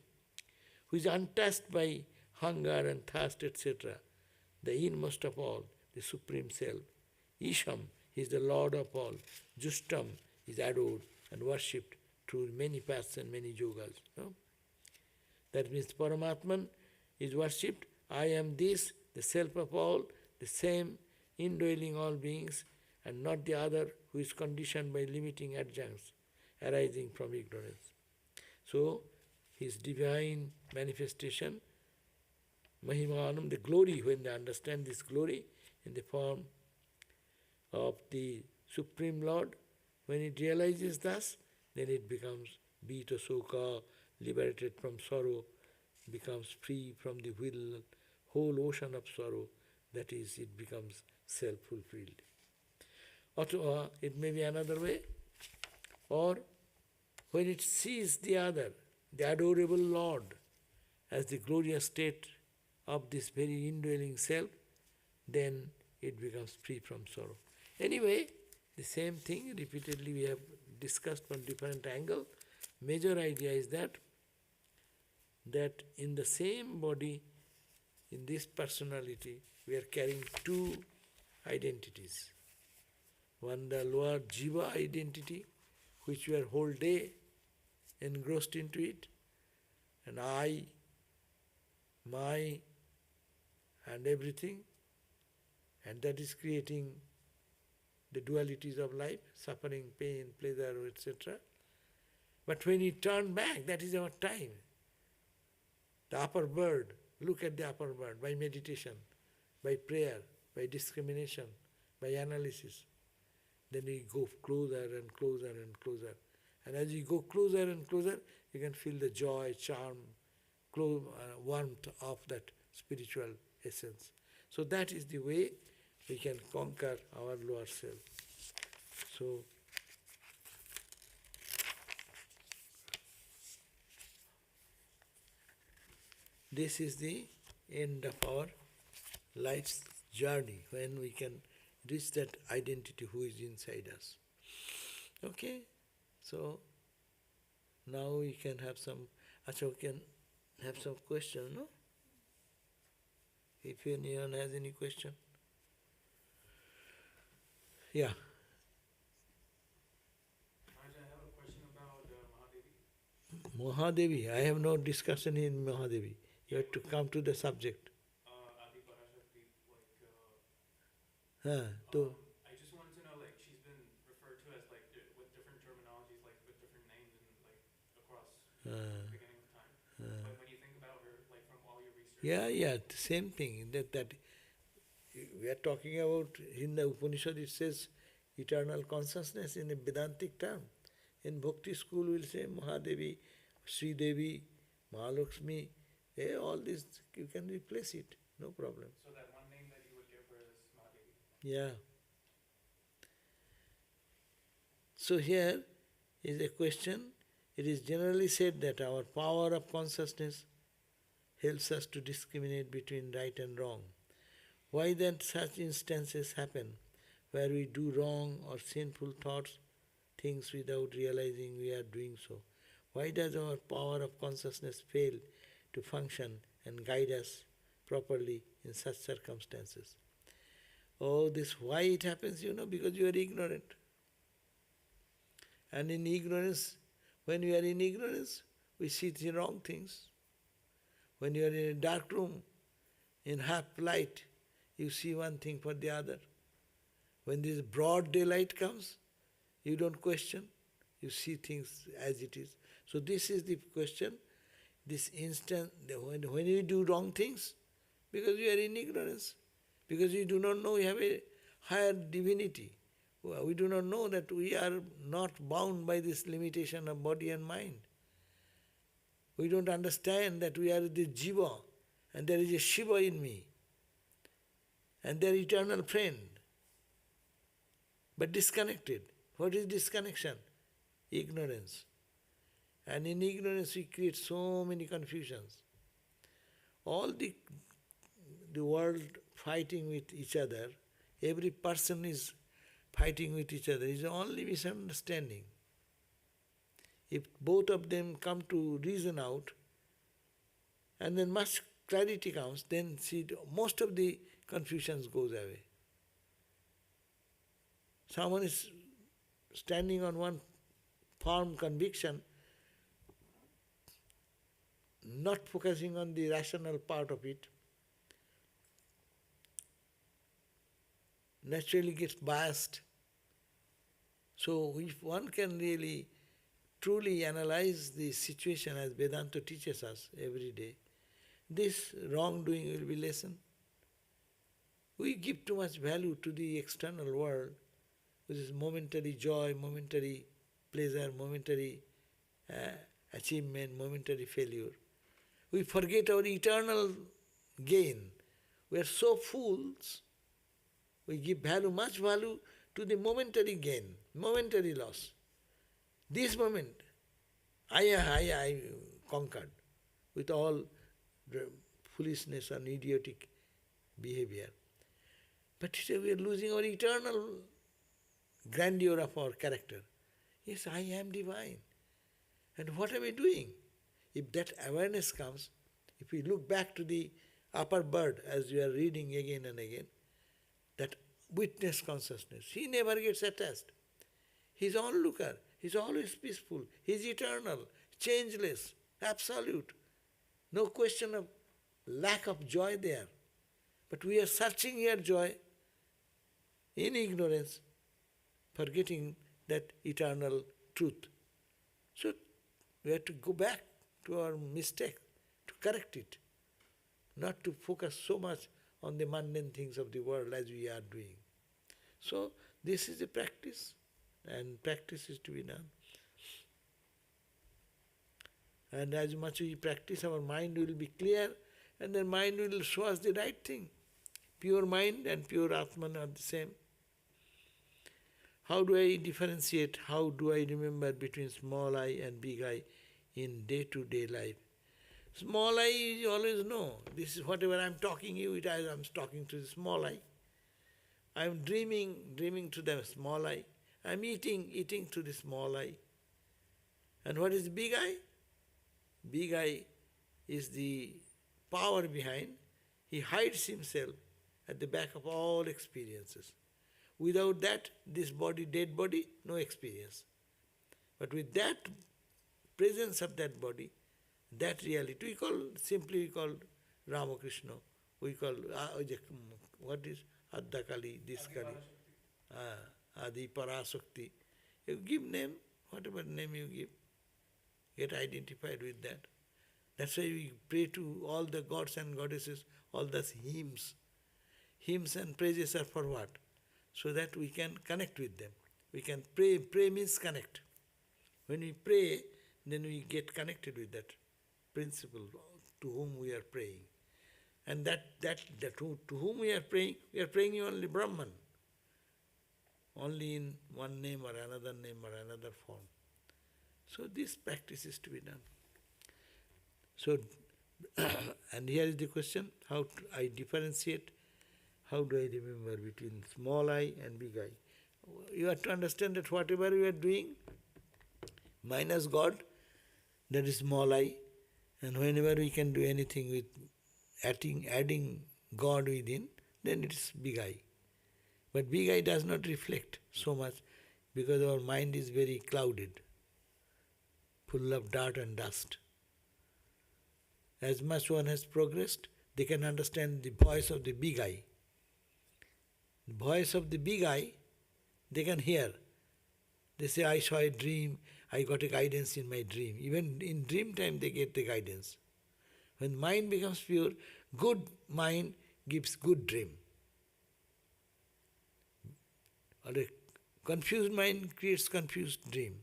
who is untouched by hunger and thirst, etc. The inmost of all, the Supreme Self, Isham, he is the Lord of all. Juṣṭaṃ is adored and worshipped through many paths and many yogas. No? That means Paramatman is worshipped. I am this, the self of all, the same, indwelling all beings, and not the other who is conditioned by limiting adjuncts arising from ignorance. So, his divine manifestation, muhyamānaḥ, the glory, when they understand this glory in the form of the Supreme Lord, when it realizes thus, then it becomes vṛkṣa soka, liberated from sorrow, becomes free from the whole ocean of sorrow, that is, it becomes self-fulfilled. Or it may be another way, or when it sees the other, the adorable Lord, as the glorious state of this very indwelling self, then it becomes free from sorrow. Anyway, the same thing repeatedly we have discussed from different angle. Major idea is that in the same body, in this personality, we are carrying two identities. One, the lower jiva identity, which we are whole day engrossed into it, and I, my, and everything, and that is creating the dualities of life, suffering, pain, pleasure, etc. But when we turn back, that is our time. The upper bird, look at the upper bird by meditation, by prayer, by discrimination, by analysis. Then we go closer and closer and closer. And as you go closer and closer, you can feel the joy, charm, warmth of that spiritual essence. So that is the way we can conquer our lower self. So, this is the end of our life's journey, when we can reach that identity who is inside us. Okay? So, now we can have some, we can have some question, no? If anyone has any question. Yeah. I have a question about Mahadevi. Mahadevi, I have no discussion in Mahadevi. You have to come to the subject. Adi Parashakti, So, I just wanted to know, she's been referred to as with different terminologies, with different names, and across the beginning of time. But when you think about her, from all your research. yeah, the same thing. That we are talking about in the Upanishad. It says eternal consciousness in a Vedantic term. In Bhakti school, we'll say Mahadevi, Sri Devi, Mahalakshmi. All this you can replace it, no problem. So that one name that you would give her is Mahadevi. Yeah. So here is a question. It is generally said that our power of consciousness helps us to discriminate between right and wrong. Why then such instances happen where we do wrong or sinful thoughts, things without realizing we are doing so? Why does our power of consciousness fail to function and guide us properly in such circumstances? Oh, this why it happens, because you are ignorant. And in ignorance, when we are in ignorance, we see the wrong things. When you are in a dark room, in half light, you see one thing for the other. When this broad daylight comes, you don't question, you see things as it is. So this is the question. This instant, when you do wrong things, because you are in ignorance, because you do not know you have a higher divinity. We do not know that we are not bound by this limitation of body and mind. We don't understand that we are the jiva, and there is a Shiva in me, and they are eternal friend, but disconnected. What is disconnection? Ignorance. And in ignorance we create so many confusions. All the world fighting with each other, every person is fighting with each other, is only misunderstanding. If both of them come to reason out, and then much clarity comes, then see most of the confusions goes away. Someone is standing on one firm conviction, not focusing on the rational part of it, naturally gets biased. So if one can really truly analyze the situation as Vedanta teaches us every day, this wrongdoing will be lessened. We give too much value to the external world, which is momentary joy, momentary pleasure, momentary achievement, momentary failure. We forget our eternal gain. We are so fools, we give much value to the momentary gain, momentary loss. This moment, I conquered with all the foolishness and idiotic behavior. But today we are losing our eternal grandeur of our character. Yes, I am divine. And what am I doing? If that awareness comes, if we look back to the upper bird, as we are reading again and again, that witness consciousness, he never gets attached. He is onlooker, he is always peaceful, he is eternal, changeless, absolute. No question of lack of joy there. But we are searching here joy in ignorance, forgetting that eternal truth. So we have to go back to our mistake, to correct it, not to focus so much on the mundane things of the world as we are doing. So this is a practice, and practice is to be done. And as much we practice, our mind will be clear, and then mind will show us the right thing. Pure mind and pure Atman are the same. How do I differentiate, how do I remember between small I and big I in day-to-day life? Small I, you always know. This is whatever I am talking you, I am talking to the small I. I am dreaming to the small I. I am eating to the small I. And what is big I? Big I is the power behind. He hides himself at the back of all experiences. Without that, this body, dead body, no experience. But with that presence of that body, that reality, we call Ramakrishna, we call, what is Adda Kali, this Kali, Adi Parasakti. You give name, whatever name you give, get identified with that. That's why we pray to all the gods and goddesses, all those hymns. Hymns and praises are for what? So that we can connect with them. We can pray. Pray means connect. When we pray, then we get connected with that principle to whom we are praying. And to whom we are praying only Brahman. Only in one name or another form. So this practice is to be done. So, and here is the question, how I differentiate, how do I remember between small I and big I? You have to understand that whatever you are doing, minus God, that is small I, and whenever we can do anything with adding God within, then it is big I. But big I does not reflect so much because our mind is very clouded, full of dirt and dust. As much one has progressed, they can understand the voice of the big I. The voice of the big I, they can hear. They say, I saw a dream, I got a guidance in my dream. Even in dream time they get the guidance. When mind becomes pure, good mind gives good dream. Or a confused mind creates confused dream.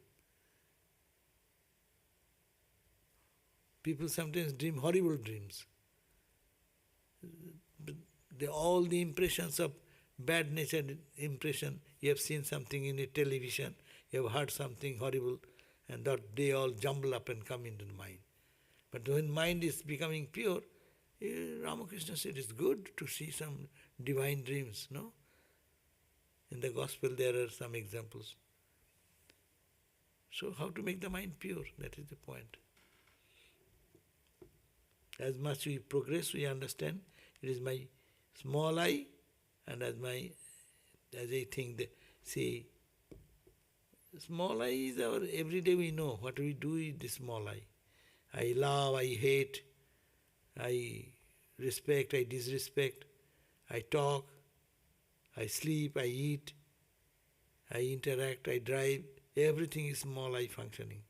People sometimes dream horrible dreams. All the impressions of bad natured impression, you have seen something in a television, you have heard something horrible, and that they all jumble up and come into the mind. But when mind is becoming pure, Ramakrishna said it's good to see some divine dreams, no? In the gospel there are some examples. So how to make the mind pure? That is the point. As much we progress, we understand it is my small I, and as I think that See, small I is our every day we know what we do with the small I. I love, I hate, I respect, I disrespect, I talk, I sleep, I eat, I interact, I drive. Everything is small I functioning.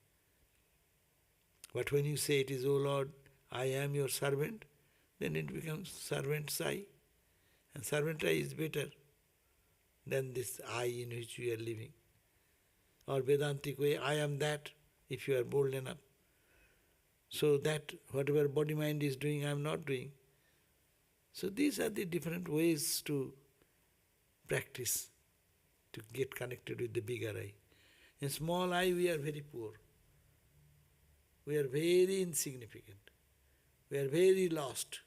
But when you say it is, O Lord, I am your servant, then it becomes servant's I. And servant I is better than this I in which we are living. Or Vedantic way, I am that, if you are bold enough. So that whatever body mind is doing, I am not doing. So these are the different ways to practice, to get connected with the bigger I. In small I, we are very poor. We are very insignificant. We are very lost.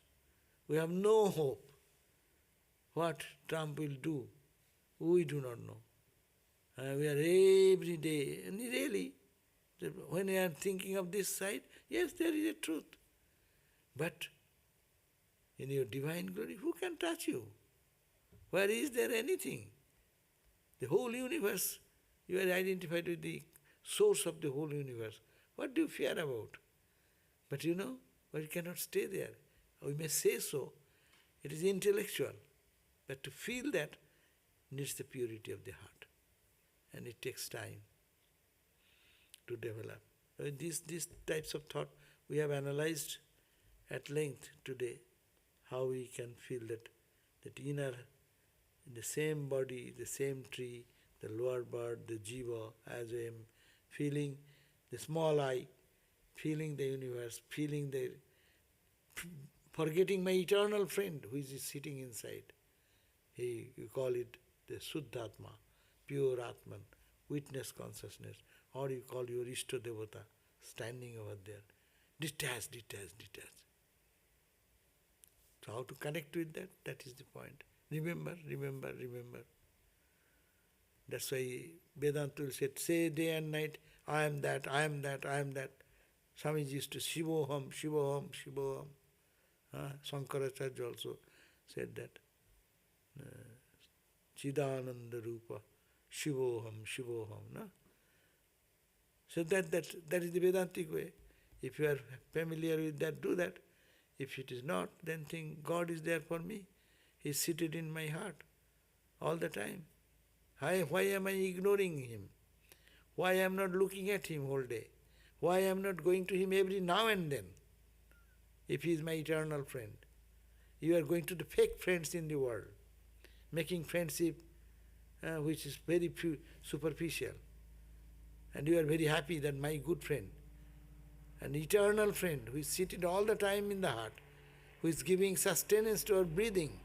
We have no hope. What Trump will do, we do not know. We are every day, and really, when we are thinking of this side, yes, there is a truth. But in your divine glory, who can touch you? Where is there anything? The whole universe, you are identified with the source of the whole universe. What do you fear about? But you cannot stay there. We may say so. It is intellectual. But to feel that needs the purity of the heart. And it takes time to develop. These types of thought we have analyzed at length today, how we can feel that inner, in the same body, the same tree, the lower bird, the jiva, as I am feeling the small I, feeling the universe, feeling forgetting my eternal friend who is sitting inside. You call it the Suddhatma, pure Atman, witness consciousness, or you call your Ishta Devata standing over there. Detached. So how to connect with that? That is the point. Remember. That's why Vedanta will say day and night, I am that. Swamiji used to Shivoham. Shankaracharya also said that. Chidananda Rupa, Shivoham. No? So that is the Vedantic way. If you are familiar with that, do that. If it is not, then think God is there for me. He is seated in my heart all the time. Why am I ignoring Him? Why I am not looking at Him all day? Why I am not going to Him every now and then, if He is my eternal friend? You are going to the fake friends in the world, making friendship which is very superficial. And you are very happy that my good friend, an eternal friend who is seated all the time in the heart, who is giving sustenance to our breathing,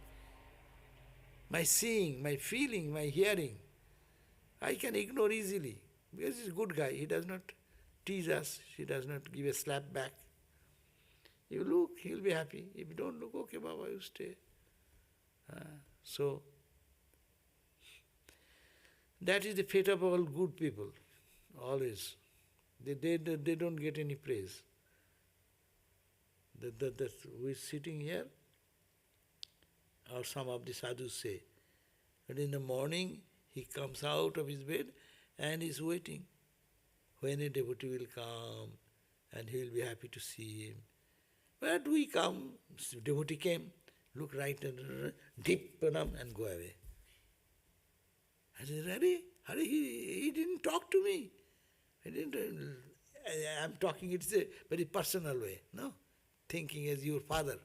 my seeing, my feeling, my hearing, I can ignore easily because he's a good guy. He does not tease us. He does not give a slap back. You look, he'll be happy. If you don't look, okay, Baba, you stay. So, that is the fate of all good people, always. They don't get any praise. That who is sitting here, or some of the sadhus say, that in the morning he comes out of his bed and is waiting when a devotee will come and he will be happy to see him. But we come, devotee came, look right and dip and go away. I said, Hare, he didn't talk to me. I'm talking, it's a very personal way, no? Thinking as your father,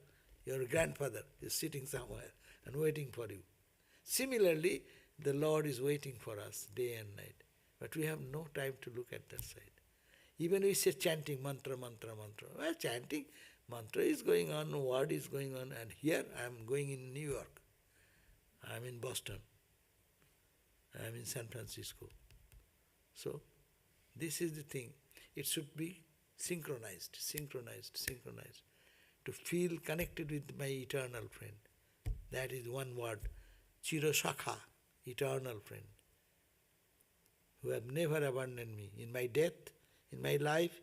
your grandfather is sitting somewhere and waiting for you. Similarly, the Lord is waiting for us day and night. But we have no time to look at that side. Even we say chanting, mantra. Well, chanting, mantra is going on, word is going on, and here I am going in New York. I am in Boston. I am in San Francisco. So, this is the thing. It should be synchronized. To feel connected with my eternal friend. That is one word. Chirasakha, eternal friend. Who have never abandoned me in my death, in my life,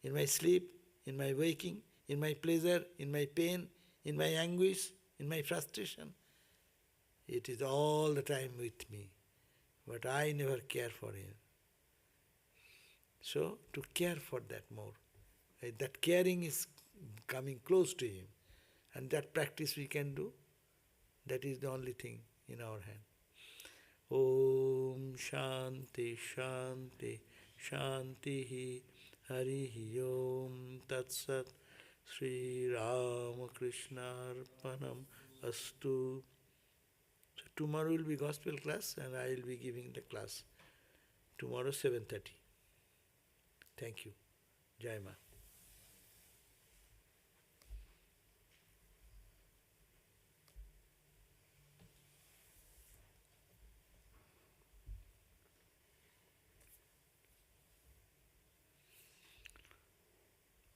in my sleep, in my waking, in my pleasure, in my pain, in my anguish, in my frustration. It is all the time with me. but I never care for him. So, to care for that more. That caring is coming close to him. And that practice we can do. That is the only thing in our hand. Om Shanti Shanti Shanti Harihi Om Tat Sat Sri Ramakrishna Arpanam Astu. So tomorrow will be gospel class and I will be giving the class. Tomorrow 7:30. Thank you. Jai Ma.